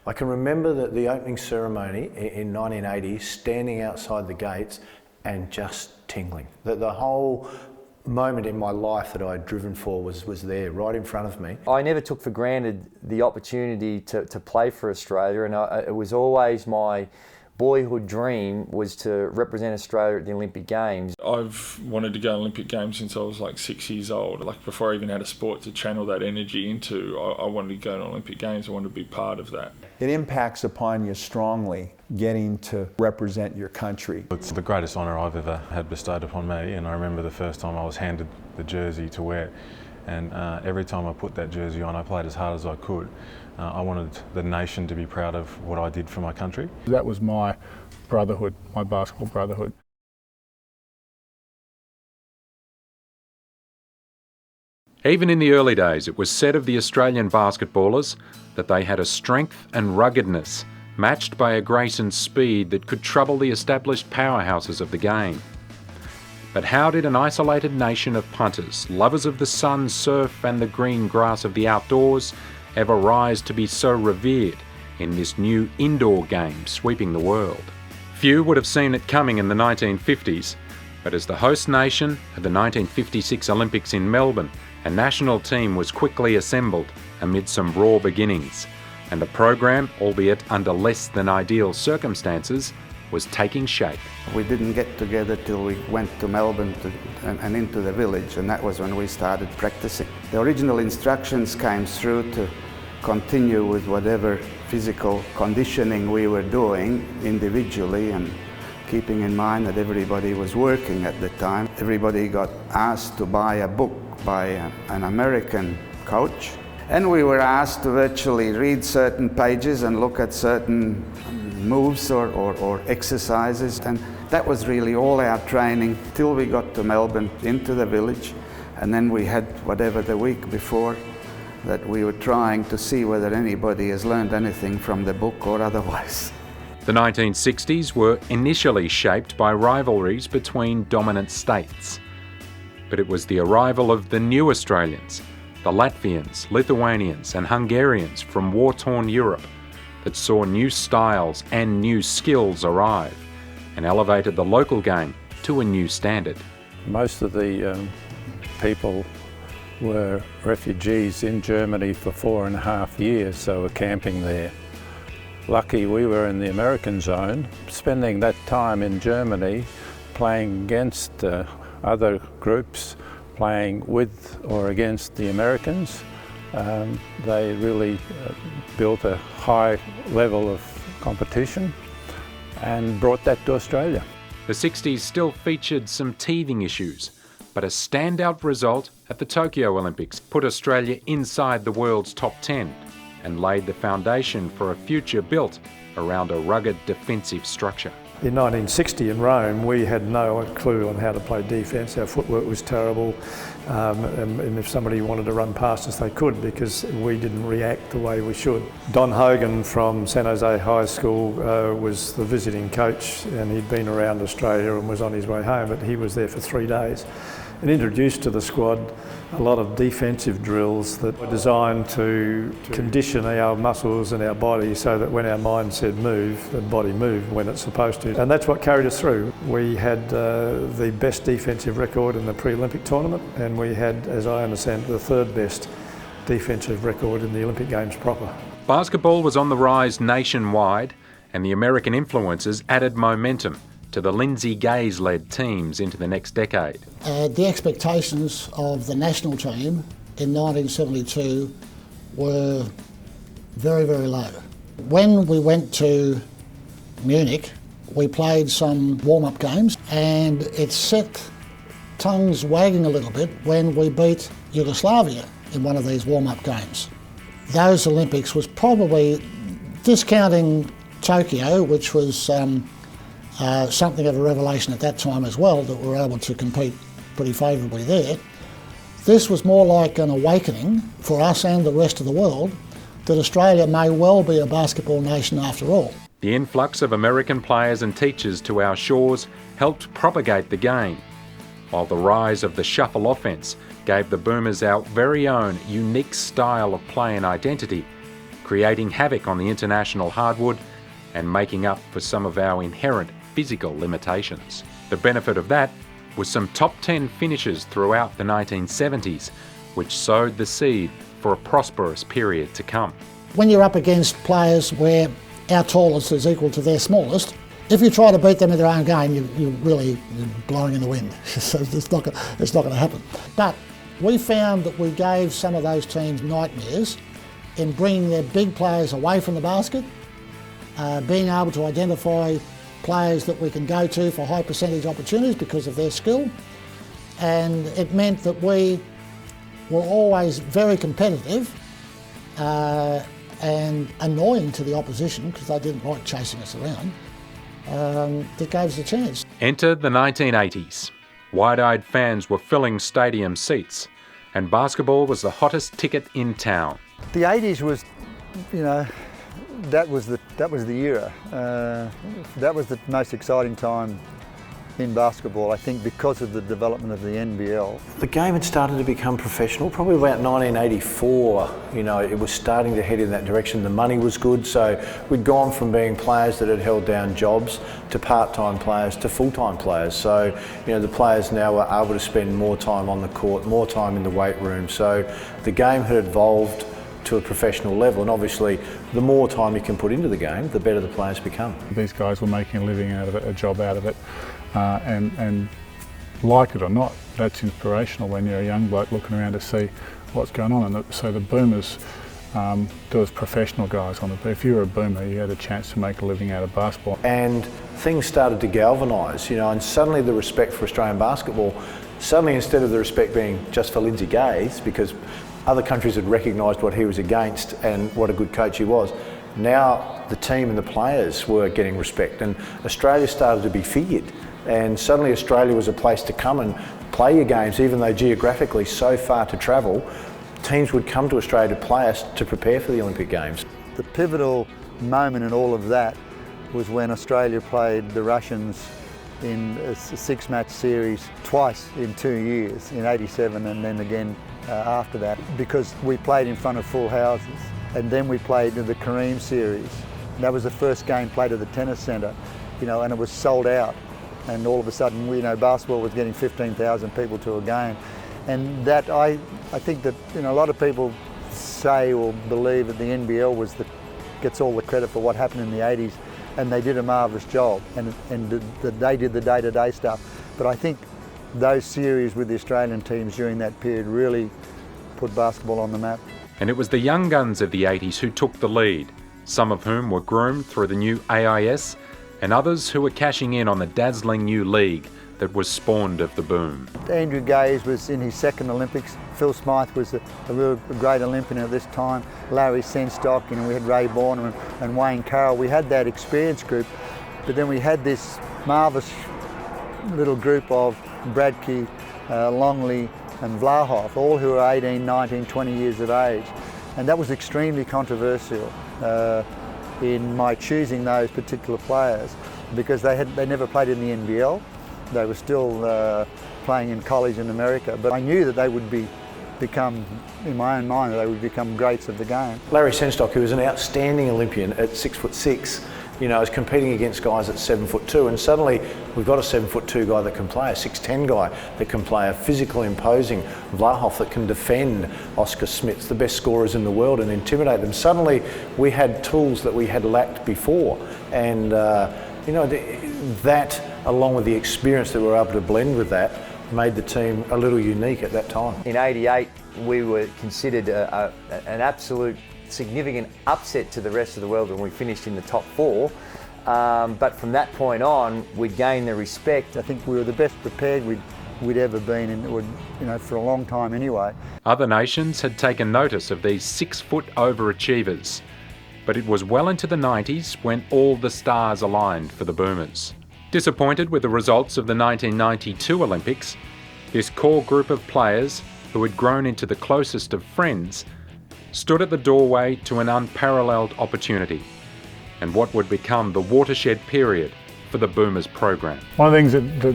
I can remember the opening ceremony in 1980, standing outside the gates and just tingling. The whole moment in my life that I had driven for was there, right in front of me. I never took for granted the opportunity to play for Australia, and it was always my boyhood dream was to represent Australia at the Olympic Games. I've wanted to go to Olympic Games since I was like 6 years old. Like before I even had a sport to channel that energy into, I wanted to go to Olympic Games. I wanted to be part of that. It impacts upon you strongly, getting to represent your country. It's the greatest honour I've ever had bestowed upon me, and I remember the first time I was handed the jersey to wear, and every time I put that jersey on, I played as hard as I could. I wanted the nation to be proud of what I did for my country. That was my brotherhood, my basketball brotherhood. Even in the early days, it was said of the Australian basketballers that they had a strength and ruggedness matched by a grace and speed that could trouble the established powerhouses of the game. But how did an isolated nation of punters, lovers of the sun, surf and the green grass of the outdoors, ever rise to be so revered in this new indoor game sweeping the world? Few would have seen it coming in the 1950s, but as the host nation of the 1956 Olympics in Melbourne, a national team was quickly assembled amid some raw beginnings, and a program, albeit under less than ideal circumstances, was taking shape. We didn't get together till we went to Melbourne and into the village, and that was when we started practicing. The original instructions came through to continue with whatever physical conditioning we were doing individually, and keeping in mind that everybody was working at the time. Everybody got asked to buy a book by an American coach, and we were asked to virtually read certain pages and look at certain moves or exercises, and that was really all our training till we got to Melbourne, into the village, and then we had whatever the week before that we were trying to see whether anybody has learned anything from the book or otherwise. The 1960s were initially shaped by rivalries between dominant states. But it was the arrival of the new Australians, the Latvians, Lithuanians and Hungarians from war-torn Europe, that saw new styles and new skills arrive and elevated the local game to a new standard. Most of the people were refugees in Germany for 4.5 years, so were camping there. Lucky we were in the American zone, spending that time in Germany playing against other groups, playing with or against the Americans. They really built a high level of competition and brought that to Australia. The 60s still featured some teething issues, but a standout result at the Tokyo Olympics put Australia inside the world's top 10 and laid the foundation for a future built around a rugged defensive structure. In 1960 in Rome, we had no clue on how to play defence. Our footwork was terrible, and if somebody wanted to run past us, they could, because we didn't react the way we should. Don Hogan from San Jose High School was the visiting coach, and he'd been around Australia and was on his way home, but he was there for 3 days and introduced to the squad a lot of defensive drills that were designed to condition our muscles and our body so that when our mind said move, the body moved when it's supposed to. And that's what carried us through. We had the best defensive record in the pre-Olympic tournament, and we had, as I understand, the third best defensive record in the Olympic Games proper. Basketball was on the rise nationwide, and the American influences added momentum to the Lindsay Gaze-led teams into the next decade. The expectations of the national team in 1972 were very, very low. When we went to Munich, we played some warm-up games, and it set tongues wagging a little bit when we beat Yugoslavia in one of these warm-up games. Those Olympics was probably, discounting Tokyo, which was something of a revelation at that time as well, that we were able to compete pretty favourably there. This was more like an awakening for us and the rest of the world that Australia may well be a basketball nation after all. The influx of American players and teachers to our shores helped propagate the game, while the rise of the shuffle offence gave the Boomers our very own unique style of play and identity, creating havoc on the international hardwood and making up for some of our inherent physical limitations. The benefit of that was some top 10 finishes throughout the 1970s, which sowed the seed for a prosperous period to come. When you're up against players where our tallest is equal to their smallest, if you try to beat them in their own game, you're blowing in the wind. So it's not going to happen. But we found that we gave some of those teams nightmares in bringing their big players away from the basket, being able to identify players that we can go to for high percentage opportunities because of their skill. And it meant that we were always very competitive and annoying to the opposition because they didn't like chasing us around. That gave us a chance. Enter the 1980s. Wide-eyed fans were filling stadium seats, and basketball was the hottest ticket in town. The 80s was, that was the era. That was the most exciting time in basketball, I think, because of the development of the NBL. The game had started to become professional, probably about 1984. It was starting to head in that direction. The money was good, so we'd gone from being players that had held down jobs to part-time players to full-time players. So, the players now were able to spend more time on the court, more time in the weight room. So the game had evolved to a professional level, and obviously the more time you can put into the game, the better the players become. These guys were making a living out of it, a job out of it, and like it or not, that's inspirational when you're a young bloke looking around to see what's going on. And so the boomers, there was professional guys on it, but if you were a boomer, you had a chance to make a living out of basketball. And things started to galvanise, and suddenly the respect for Australian basketball, suddenly instead of the respect being just for Lindsay Gaze, because other countries had recognised what he was against and what a good coach he was, now the team and the players were getting respect, and Australia started to be feared. And suddenly Australia was a place to come and play your games, even though geographically so far to travel, teams would come to Australia to play us to prepare for the Olympic Games. The pivotal moment in all of that was when Australia played the Russians in a 6-match series twice in 2 years, in '87 and then again after that, because we played in front of full houses. And then we played in the Kareem series. That was the first game played at the tennis centre, and it was sold out. And all of a sudden, basketball was getting 15,000 people to a game. And that, I think that, a lot of people say or believe that the NBL gets all the credit for what happened in the 80s, and they did a marvellous job, and they did the day-to-day stuff. But I think those series with the Australian teams during that period really put basketball on the map. And it was the young guns of the 80s who took the lead, some of whom were groomed through the new AIS, and others who were cashing in on the dazzling new league that was spawned of the boom. Andrew Gaze was in his second Olympics. Phil Smythe was a real great Olympian at this time. Larry Senstock, we had Ray Borner and Wayne Carroll. We had that experience group, but then we had this marvellous little group of Bradke, Longley and Vlahoff, all who were 18, 19, 20 years of age. And that was extremely controversial in my choosing those particular players, because they never played in the NBL. They were still playing in college in America, but I knew that they would become, in my own mind, they would become greats of the game. Larry Senstock, who was an outstanding Olympian at 6'6", is competing against guys at 7'2", and suddenly we've got a 7'2" guy that can play, a 6'10" guy that can play, a physical, imposing Vlahoff that can defend Oscar Smits, the best scorers in the world, and intimidate them. Suddenly we had tools that we had lacked before, and that, along with the experience that we were able to blend with that, made the team a little unique at that time. In '88, we were considered an absolute significant upset to the rest of the world when we finished in the top 4. But from that point on, we'd gained the respect. I think we were the best prepared we'd ever been, and for a long time anyway. Other nations had taken notice of these 6-foot overachievers, but it was well into the 90s when all the stars aligned for the Boomers. Disappointed with the results of the 1992 Olympics, this core group of players, who had grown into the closest of friends, stood at the doorway to an unparalleled opportunity and what would become the watershed period for the Boomers program. One of the things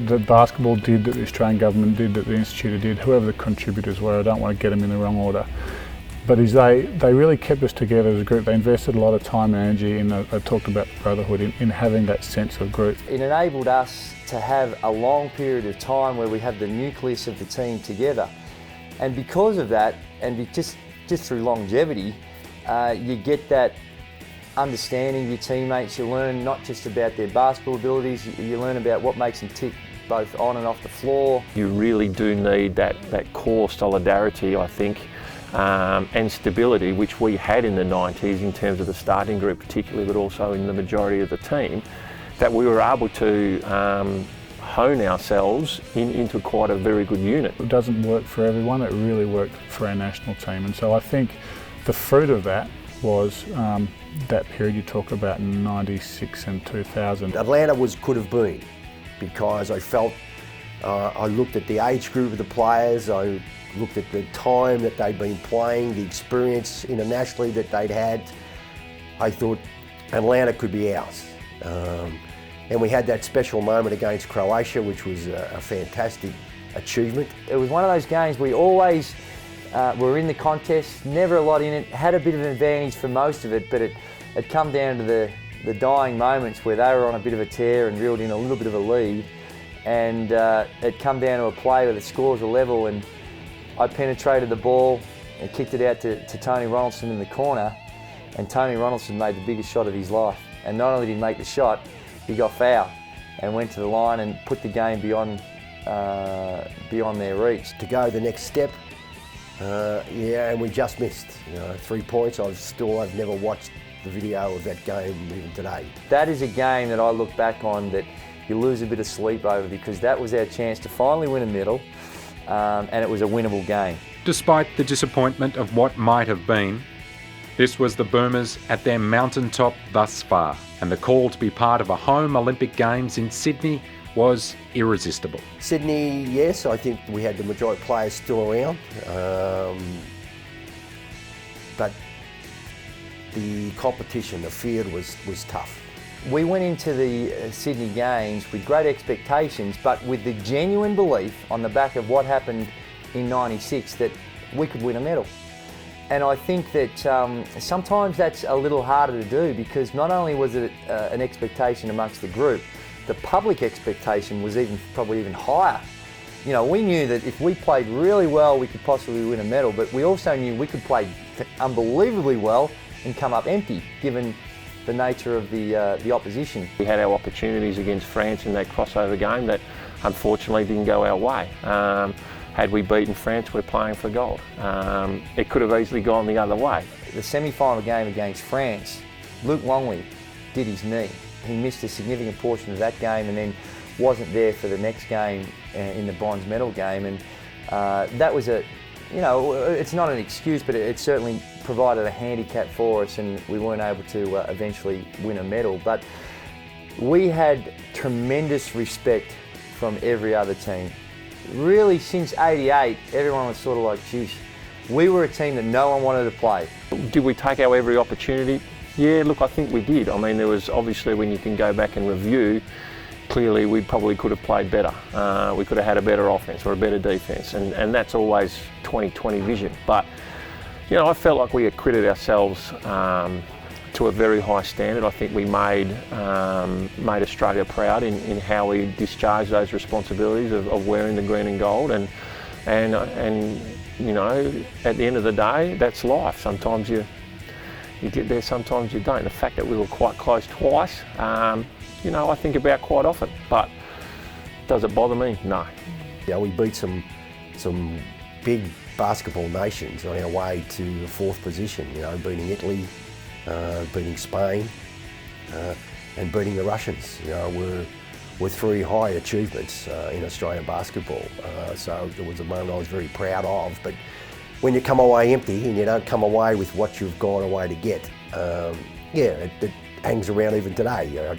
that basketball did, that the Australian government did, that the Institute did, whoever the contributors were, I don't want to get them in the wrong order, But they really kept us together as a group. They invested a lot of time and energy in, I talked about the Brotherhood, in having that sense of group. It enabled us to have a long period of time where we have the nucleus of the team together. And because of that, and just through longevity, you get that understanding of your teammates. You learn not just about their basketball abilities, you learn about what makes them tick both on and off the floor. You really do need that core solidarity, I think, and stability, which we had in the 90s in terms of the starting group particularly, but also in the majority of the team, that we were able to hone ourselves into quite a very good unit. It doesn't work for everyone, it really worked for our national team, and so I think the fruit of that was that period you talk about in 96 and 2000. Atlanta could have been, because I felt, I looked at the age group of the players, I looked at the time that they'd been playing, the experience internationally that they'd had. I thought Atlanta could be ours. And we had that special moment against Croatia, which was a fantastic achievement. It was one of those games we always were in the contest, never a lot in it, had a bit of an advantage for most of it, but it come down to the dying moments where they were on a bit of a tear and reeled in a little bit of a lead, and it come down to a play where the scores were level, and I penetrated the ball and kicked it out to Tony Ronaldson in the corner, and Tony Ronaldson made the biggest shot of his life. And not only did he make the shot, he got fouled and went to the line and put the game beyond their reach. To go the next step, and we just missed. 3 points. I've never watched the video of that game even today. That is a game that I look back on that you lose a bit of sleep over, because that was our chance to finally win a medal, and it was a winnable game. Despite the disappointment of what might have been, this was the Boomers at their mountaintop thus far, and the call to be part of a home Olympic Games in Sydney was irresistible. Sydney, yes, I think we had the majority of players still around, but the competition, the field was tough. We went into the Sydney Games with great expectations, but with the genuine belief on the back of what happened in '96 that we could win a medal. And I think that sometimes that's a little harder to do, because not only was it an expectation amongst the group, the public expectation was probably even higher. We knew that if we played really well, we could possibly win a medal, but we also knew we could play unbelievably well and come up empty, given the nature of the opposition. We had our opportunities against France in that crossover game that unfortunately didn't go our way. Had we beaten France, we're playing for gold. It could have easily gone the other way. The semi-final game against France, Luke Longley did his knee. He missed a significant portion of that game and then wasn't there for the next game in the bronze medal game. And that was it's not an excuse, but it certainly provided a handicap for us, and we weren't able to eventually win a medal. But we had tremendous respect from every other team. Really, since '88, everyone was sort of like, geez, we were a team that no one wanted to play. Did we take our every opportunity? Yeah, look, I think we did. I mean, there was obviously, when you can go back and review, clearly we probably could have played better. We could have had a better offence or a better defence, and that's always 20/20 vision. But, I felt like we acquitted ourselves to a very high standard. I think we made Australia proud in how we discharged those responsibilities of wearing the green and gold, and at the end of the day, that's life. Sometimes you get there, sometimes you don't. The fact that we were quite close twice, I think about quite often. But does it bother me? No. Yeah, we beat some big basketball nations on our way to the 4th position. Beating Italy, beating Spain, and beating the Russians. Were 3 high achievements in Australian basketball. So it was a moment I was very proud of. But when you come away empty and you don't come away with what you've gone away to get, it hangs around even today.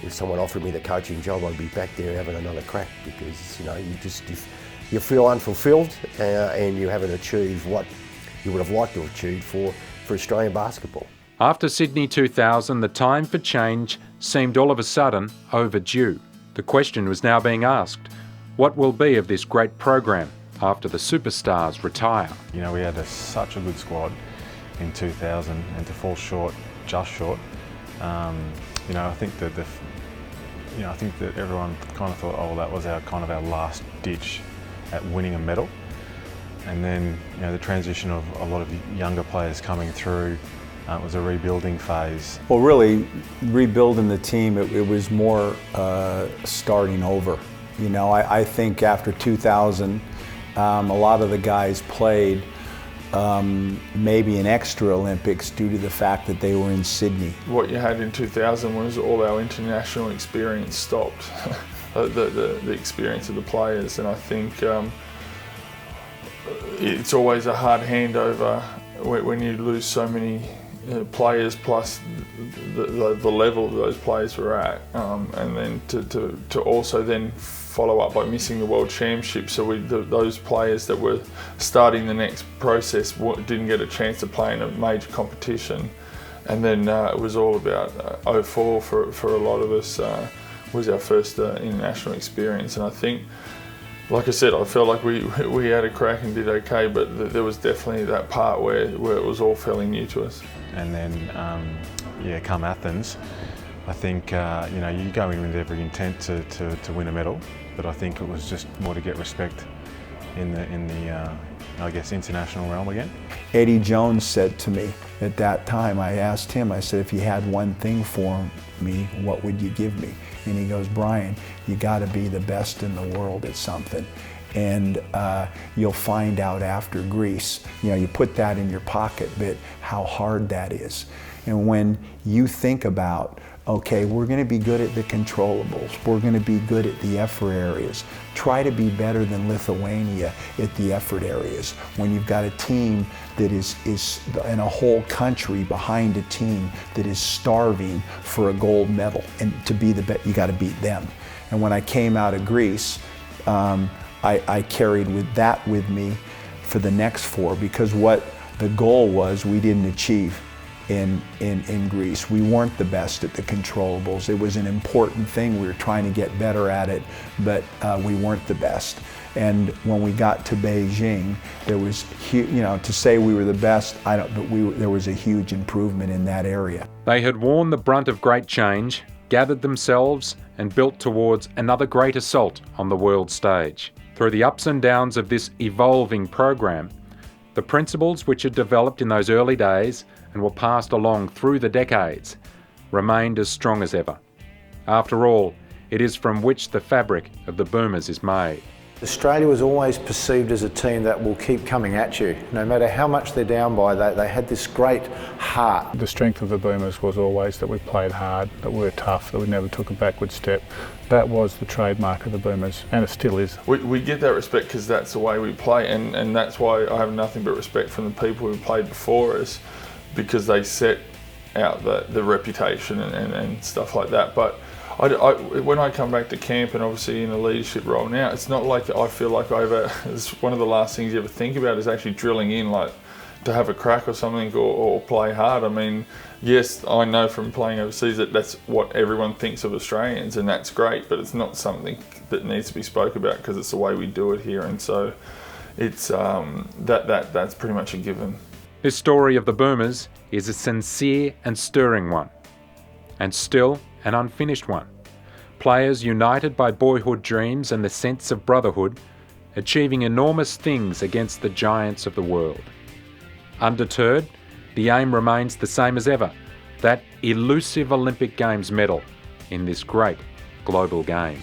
If someone offered me the coaching job, I'd be back there having another crack, because you feel unfulfilled and you haven't achieved what you would have liked to achieve for Australian basketball. After Sydney 2000, the time for change seemed all of a sudden overdue. The question was now being asked, what will be of this great program? after the superstars retire. You know, we had such a good squad in 2000, and to fall short, just short, you know, I think that everyone kind of thought, oh, that was our last ditch at winning a medal. And then, you know, the transition of a lot of younger players coming through, it was a rebuilding phase. Well, really, rebuilding the team, it was more starting over. You know, I think after 2000, a lot of the guys played maybe an extra Olympics due to the fact that they were in Sydney. What you had in 2000 was all our international experience stopped, the experience of the players, and I think it's always a hard handover when you lose so many players, plus the level that those players were at, and then to also then follow up by missing the World Championship. So those players that were starting the next process didn't get a chance to play in a major competition. And then it was all about 04 for a lot of us, was our first international experience. And I think, like I said, I felt like we had a crack and did okay, but there was definitely that part where it was all fairly new to us. And then, yeah, come Athens, I think, you know, you go in with every intent to win a medal, but I think it was just more to get respect in the I guess, international realm again. Eddie Jones said to me at that time, I asked him, I said, if you had one thing for me, what would you give me? And he goes, Brian, you gotta be the best in the world at something. And you'll find out after Greece. You know, you put that in your pocket, but how hard that is. And when you think about, okay, we're going to be good at the controllables, we're going to be good at the effort areas, try to be better than Lithuania at the effort areas. When you've got a team that is in a whole country behind a team that is starving for a gold medal, and to be the best, you got to beat them. And when I came out of Greece, I carried that with me for the next four, because what the goal was, we didn't achieve in Greece. We weren't the best at the controllables. It was an important thing. We were trying to get better at it, but we weren't the best. And when we got to Beijing, there was, you know, to say we were the best, but there was a huge improvement in that area. They had worn the brunt of great change, gathered themselves, and built towards another great assault on the world stage. Through the ups and downs of this evolving program, the principles which had developed in those early days and were passed along through the decades remained as strong as ever. After all, it is from which the fabric of the Boomers is made. Australia was always perceived as a team that will keep coming at you. No matter how much they're down by, they had this great heart. The strength of the Boomers was always that we played hard, that we were tough, that we never took a backward step. That was the trademark of the Boomers, and it still is. We get that respect because that's the way we play, and that's why I have nothing but respect from the people who played before us, because they set out the reputation and stuff like that. But when I come back to camp and obviously in a leadership role now, it's not like I feel like it's one of the last things you ever think about is actually drilling in, like to have a crack or something or play hard. I mean, yes, I know from playing overseas that that's what everyone thinks of Australians, and that's great, but it's not something that needs to be spoke about because it's the way we do it here, and so it's that's pretty much a given. This story of the Boomers is a sincere and stirring one, and still an unfinished one. Players united by boyhood dreams and the sense of brotherhood, achieving enormous things against the giants of the world. Undeterred, the aim remains the same as ever, that elusive Olympic Games medal in this great global game.